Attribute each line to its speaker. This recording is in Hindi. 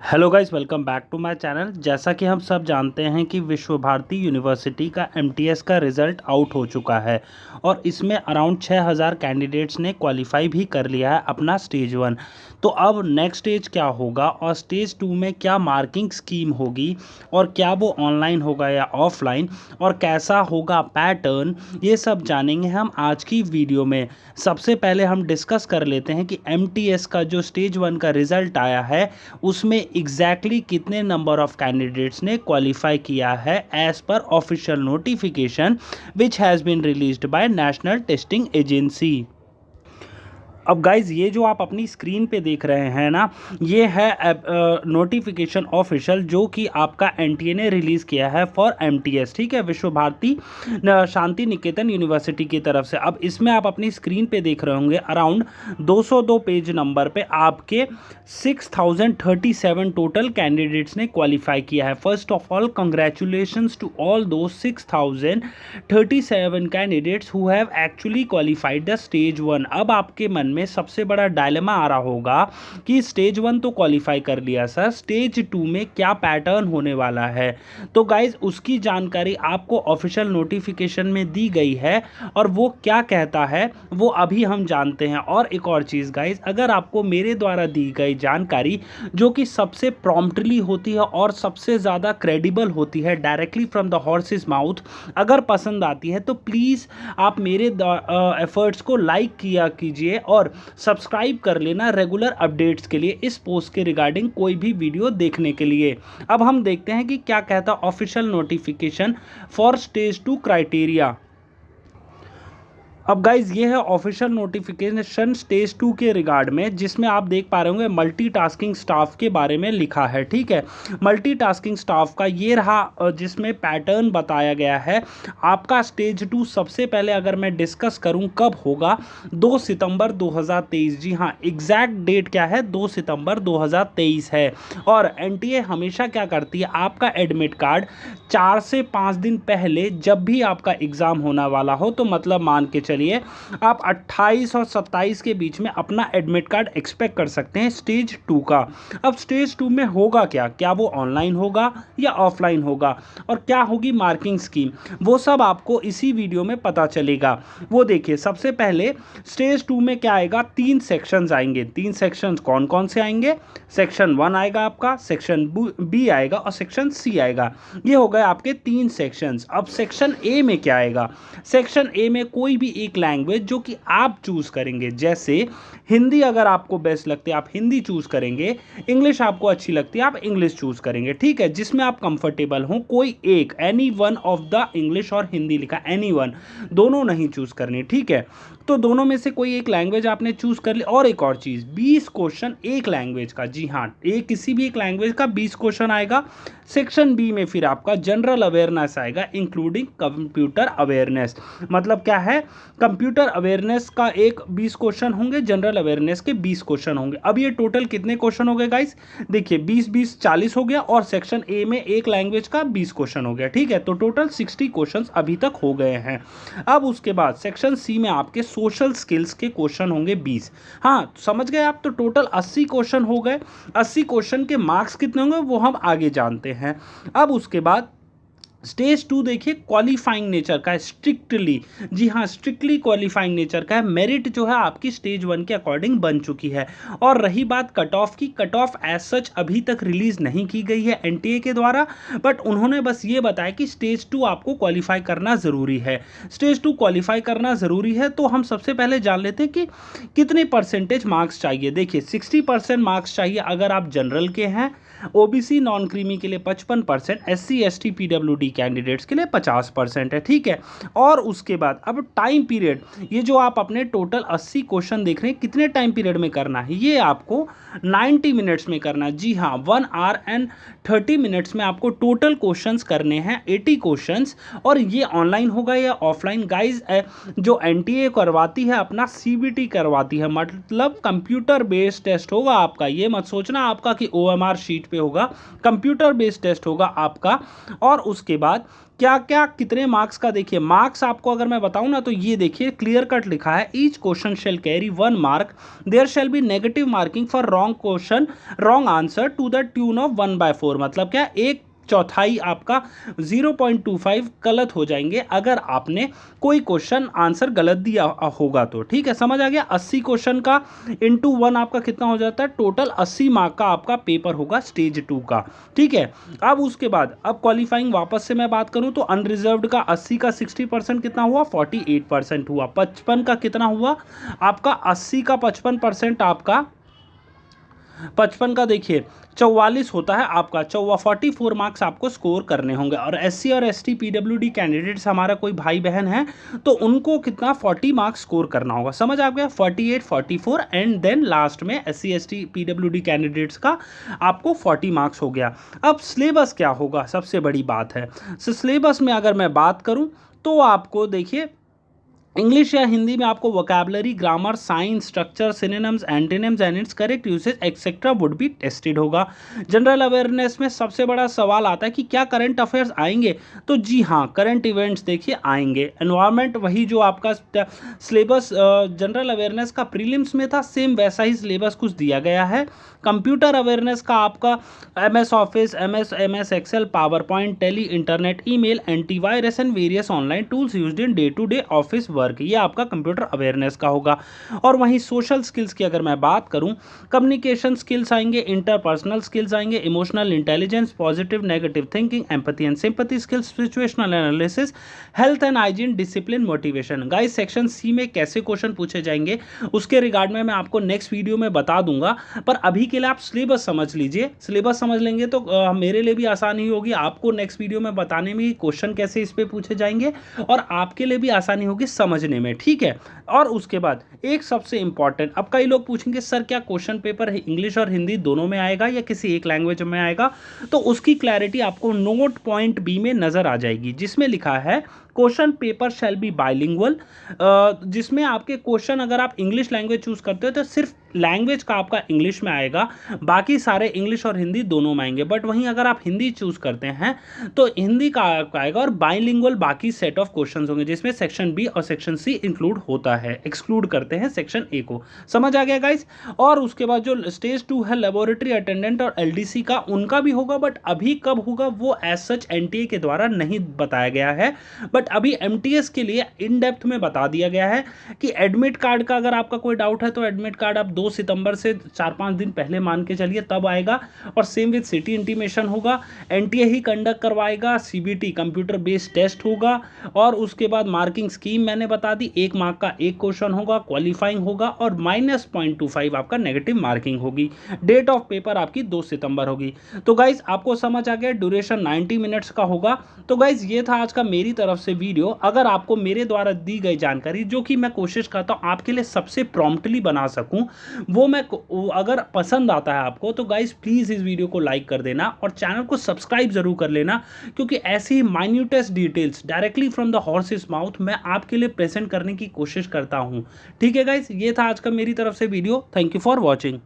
Speaker 1: Hello guys, welcome back to my channel. जैसा कि हम सब जानते हैं कि विश्व भारती यूनिवर्सिटी का एमटीएस का रिज़ल्ट आउट हो चुका है और इसमें अराउंड 6000 कैंडिडेट्स ने क्वालिफाई भी कर लिया है अपना स्टेज 1। तो अब नेक्स्ट स्टेज क्या होगा और स्टेज 2 में क्या मार्किंग स्कीम होगी और क्या वो ऑनलाइन होगा या ऑफलाइन और कैसा होगा पैटर्न, ये सब जानेंगे हम आज की वीडियो में। सबसे पहले हम डिस्कस कर लेते हैं कि एमटीएस का जो स्टेज 1 का रिज़ल्ट आया है उसमें एग्जैक्टली कितने नंबर ऑफ कैंडिडेट्स ने क्वालिफाई किया है as per official notification which has been released by National Testing Agency. अब गाइज, ये जो आप अपनी स्क्रीन पे देख रहे हैं ना, ये है नोटिफिकेशन ऑफिशियल जो कि आपका एनटीए ने रिलीज़ किया है फॉर एमटीएस। ठीक है, विश्व भारती शांति निकेतन यूनिवर्सिटी की तरफ से। अब इसमें आप अपनी स्क्रीन पे देख रहे होंगे अराउंड 202 पेज नंबर पे आपके 6037 टोटल कैंडिडेट्स ने क्वालिफाई किया है। First of all, congratulations to all दो 6037 candidates who have actually qualified the stage 1। अब आपके मन में सबसे बड़ा डायलेमा आ रहा होगा कि स्टेज 1 तो क्वालिफाई कर लिया सर, स्टेज 2 में क्या पैटर्न होने वाला है। तो गाइज, उसकी जानकारी आपको ऑफिशियल नोटिफिकेशन में दी गई है और वो क्या कहता है वो अभी हम जानते हैं। और एक और चीज़ गाइज, अगर आपको मेरे द्वारा दी गई जानकारी जो कि सबसे प्रॉम्प्टली होती है और सबसे ज़्यादा क्रेडिबल होती है, directly from the horse's mouth, अगर पसंद आती है तो प्लीज़ आप मेरे एफर्ट्स को लाइक किया कीजिए और सब्सक्राइब कर लेना रेगुलर अपडेट्स के लिए, इस पोस्ट के रिगार्डिंग कोई भी वीडियो देखने के लिए। अब हम देखते हैं कि क्या कहता official notification for stage 2 criteria. अब गाइज, ये है ऑफिशियल नोटिफिकेशन स्टेज 2 के रिगार्ड में, जिसमें आप देख पा रहे होंगे मल्टीटास्किंग स्टाफ के बारे में लिखा है। ठीक है, मल्टीटास्किंग स्टाफ का ये रहा जिसमें पैटर्न बताया गया है। आपका स्टेज 2 सबसे पहले अगर मैं डिस्कस करूं कब होगा, 2 सितंबर 2023। जी हाँ, एग्जैक्ट डेट क्या है, 2 सितंबर 2023 है। और एनटीए हमेशा क्या करती है, आपका एडमिट कार्ड 4 से 5 दिन पहले जब भी आपका एग्ज़ाम होने वाला हो, तो मतलब मान के चलिए आप 28 और 27 के बीच में अपना एडमिट कार्ड एक्सपेक्ट कर सकते हैं स्टेज 2 का। अब स्टेज 2 में होगा क्या, क्या वो ऑनलाइन होगा या ऑफलाइन होगा और क्या होगी मार्किंग स्कीम, वो सब आपको इसी वीडियो में पता चलेगा। वो देखिए, सबसे पहले स्टेज 2 में क्या आएगा, 3 सेक्शंस आएंगे। 3 सेक्शंस कौन कौन से आएंगे, सेक्शन 1 आएगा आपका, सेक्शन बी आएगा और सेक्शन सी आएगा। ये हो गए आपके 3 सेक्शंस। अब सेक्शन ए में क्या आएगा, सेक्शन ए में कोई भी एक लैंग्वेज जो कि आप चूज करेंगे, जैसे हिंदी अगर आपको बेस्ट लगती है आप हिंदी चूज करेंगे, इंग्लिश आपको अच्छी लगती है आप इंग्लिश चूज करेंगे। ठीक है, जिसमें आप कंफर्टेबल हो, कोई एक, any one of the English और हिंदी लिखा, एनी वन, दोनों नहीं चूज करनी। ठीक है, तो दोनों में से कोई एक लैंग्वेज आपने चूज कर ली। और एक और चीज, 20 क्वेश्चन एक लैंग्वेज का। जी हाँ, एक किसी भी एक लैंग्वेज का 20 क्वेश्चन आएगा। सेक्शन बी में फिर आपका जनरल अवेयरनेस आएगा इंक्लूडिंग कंप्यूटर अवेयरनेस। मतलब क्या है, कंप्यूटर अवेयरनेस का एक 20 क्वेश्चन होंगे, जनरल अवेयरनेस के 20 क्वेश्चन होंगे। अब ये टोटल कितने क्वेश्चन हो गए गाइस, देखिए 20 20 40 हो गया और सेक्शन ए में एक लैंग्वेज का 20 क्वेश्चन हो गया। ठीक है, तो टोटल 60 क्वेश्चन अभी तक हो गए हैं। अब उसके बाद सेक्शन सी में आपके सोशल स्किल्स के क्वेश्चन होंगे 20। हाँ, समझ गए आप, तो टोटल 80 क्वेश्चन हो गए। 80 क्वेश्चन के मार्क्स कितने होंगे वो हम आगे जानते हैं। अब उसके बाद स्टेज 2 देखिए, क्वालिफाइंग नेचर का है स्ट्रिक्टली। जी हाँ, स्ट्रिक्टली क्वालिफाइंग नेचर का है। मेरिट जो है आपकी स्टेज 1 के अकॉर्डिंग बन चुकी है। और रही बात कट ऑफ की, कट ऑफ एज सच अभी तक रिलीज नहीं की गई है एनटीए के द्वारा, बट उन्होंने बस ये बताया कि स्टेज 2 आपको क्वालिफाई करना ज़रूरी है। स्टेज 2 क्वालिफाई करना ज़रूरी है, तो हम सबसे पहले जान लेते हैं कि कितने परसेंटेज मार्क्स चाहिए। देखिए, 60% मार्क्स चाहिए अगर आप जनरल के हैं, ओबीसी नॉन क्रीमी के लिए 55%, एससी एसटी पीडब्ल्यूडी कैंडिडेट्स के लिए 50% है। ठीक है, और उसके बाद अब टाइम पीरियड, ये जो आप अपने टोटल 80 क्वेश्चन देख रहे हैं, कितने टाइम पीरियड में करना है, ये आपको 90 मिनट्स में करना है। जी हाँ, 1 आवर एंड 30 मिनट्स में आपको टोटल क्वेश्चंस करने हैं, 80 क्वेश्चंस। और ये ऑनलाइन होगा या ऑफलाइन गाइज, जो एनटीए करवाती है अपना सीबीटी करवाती है, मतलब कंप्यूटर बेस्ड टेस्ट होगा आपका। ये मत सोचना आपका कि ओएमआर शीट पे होगा, कंप्यूटर बेस्ड टेस्ट होगा आपका। और उसके बाद क्या क्या कितने मार्क्स का, देखिए मार्क्स आपको अगर मैं बताऊं ना तो ये देखिए क्लियर कट लिखा है, each question shall carry 1 mark, there shall be negative marking for wrong question wrong answer to the tune of 1/4। मतलब क्या, एक चौथाई आपका 0.25 गलत हो जाएंगे अगर आपने कोई क्वेश्चन आंसर गलत दिया होगा तो। ठीक है, समझ आ गया। 80 क्वेश्चन का इंटू 1 आपका कितना हो जाता है, टोटल 80 मार्क का आपका पेपर होगा स्टेज 2 का। ठीक है, अब उसके बाद अब क्वालिफाइंग वापस से मैं बात करूं तो अनरिजर्व्ड का 80 का 60% कितना हुआ, 48% हुआ। 55 का कितना हुआ आपका, 80 का 55% आपका 55 का देखिए 44 होता है आपका, 44 मार्क्स आपको स्कोर करने होंगे। और एससी और एसटी पीडब्ल्यूडी कैंडिडेट्स हमारा कोई भाई बहन है तो उनको कितना 40 मार्क्स स्कोर करना होगा। समझ आ गया, 48 44 एंड देन लास्ट में एससी एसटी पीडब्ल्यूडी कैंडिडेट्स का आपको 40 मार्क्स हो गया। अब सिलेबस क्या होगा, सबसे बड़ी बात है। सिलेबस में अगर मैं बात करूं तो आपको देखिए इंग्लिश या हिंदी में आपको vocabulary, grammar, science, structure, synonyms, antonyms and it's correct usage etcetera would be tested होगा। जनरल अवेयरनेस में सबसे बड़ा सवाल आता है कि क्या करंट अफेयर्स आएंगे, तो जी हाँ, करंट इवेंट्स देखिए आएंगे। एनवायरनमेंट वही जो आपका सिलेबस जनरल अवेयरनेस का प्रीलिम्स में था, सेम वैसा ही सिलेबस कुछ दिया गया है। कंप्यूटर अवेयरनेस का आपका MS office, MS Excel, PowerPoint, Tally, internet, email, antivirus and various online tools used in day to day office work, ये आपका कंप्यूटर अवेयरनेस का होगा। और वहीं सोशल स्किल्स की अगर मैं बात करूं, कम्युनिकेशन स्किल्स आएंगे, इंटरपर्सनल स्किल्स आएंगे, emotional intelligence, positive negative thinking, empathy and sympathy skills, situational analysis, health and hygiene, discipline, motivation. Guys section C में कैसे क्वेश्चन पूछे जाएंगे उसके रिगार्ड में मैं आपको नेक्स्ट वीडियो में बता दूंगा, पर अभी के लिए आप सिलेबस समझ लीजिए। सिलेबस समझ लेंगे तो मेरे लिए भी आसानी होगी आपको नेक्स्ट वीडियो में बताने में क्वेश्चन कैसे इस पे पूछे जाएंगे, और आपके लिए भी आसानी होगी समझने में। ठीक है, और उसके बाद एक सबसे इंपॉर्टेंट, अब कई लोग पूछेंगे सर क्या क्वेश्चन पेपर इंग्लिश और हिंदी दोनों में आएगा या किसी एक लैंग्वेज में आएगा, तो उसकी क्लैरिटी आपको नोट पॉइंट बी में नजर आ जाएगी, जिसमें लिखा है question paper shall be bilingual, जिसमें आपके क्वेश्चन अगर आप इंग्लिश लैंग्वेज चूज करते हो तो सिर्फ लैंग्वेज का आपका इंग्लिश में आएगा, बाकी सारे इंग्लिश और हिंदी दोनों में आएंगे। बट वहीं अगर आप हिंदी चूज करते हैं तो हिंदी का आपका आएगा, और बाइलिंगुअल बाकी सेट ऑफ क्वेश्चंस होंगे, जिसमें सेक्शन बी और सेक्शन सी इंक्लूड होता है, एक्सक्लूड करते हैं सेक्शन ए को। समझ आ गया गाइस। और उसके बाद जो स्टेज 2 है लेबोरेटरी अटेंडेंट और LDC का, उनका भी होगा, बट अभी कब होगा वो एज सच NTA के द्वारा नहीं बताया गया है, बट अभी MTS के लिए इन डेप्थ में बता दिया गया है कि एडमिट कार्ड का अगर आपका कोई डाउट है तो एडमिट कार्ड आप 2 सितंबर से 4-5 दिन पहले मान के चलिए तब आएगा, और सेम विद सिटी इंटीमेशन होगा। NTA ही कंडक्ट करवाएगा, CBT कंप्यूटर बेस्ड टेस्ट होगा, और उसके बाद मार्किंग स्कीम मैंने बता दी, 1 मार्क का 1 क्वेश्चन होगा, क्वालिफाइंग होगा, और -0.25 आपका नेगेटिव मार्किंग होगी। डेट ऑफ पेपर आपकी 2 सितंबर होगी। तो गाइज आपको समझ आ गया, ड्यूरेशन 90 मिनट्स का होगा। तो गाइज ये था आज का मेरी तरफ से वीडियो। अगर आपको मेरे द्वारा दी गई जानकारी, जो कि मैं कोशिश करता हूं आपके लिए सबसे प्रॉम्प्टली बना सकूं, वो मैं अगर पसंद आता है आपको तो गाइज प्लीज़ इस वीडियो को लाइक कर देना और चैनल को सब्सक्राइब जरूर कर लेना, क्योंकि ऐसी ही minutest details directly from the horse's mouth मैं आपके लिए प्रेजेंट करने की कोशिश करता हूं। ठीक है गाइज, ये था आज का मेरी तरफ से video. Thank you for watching.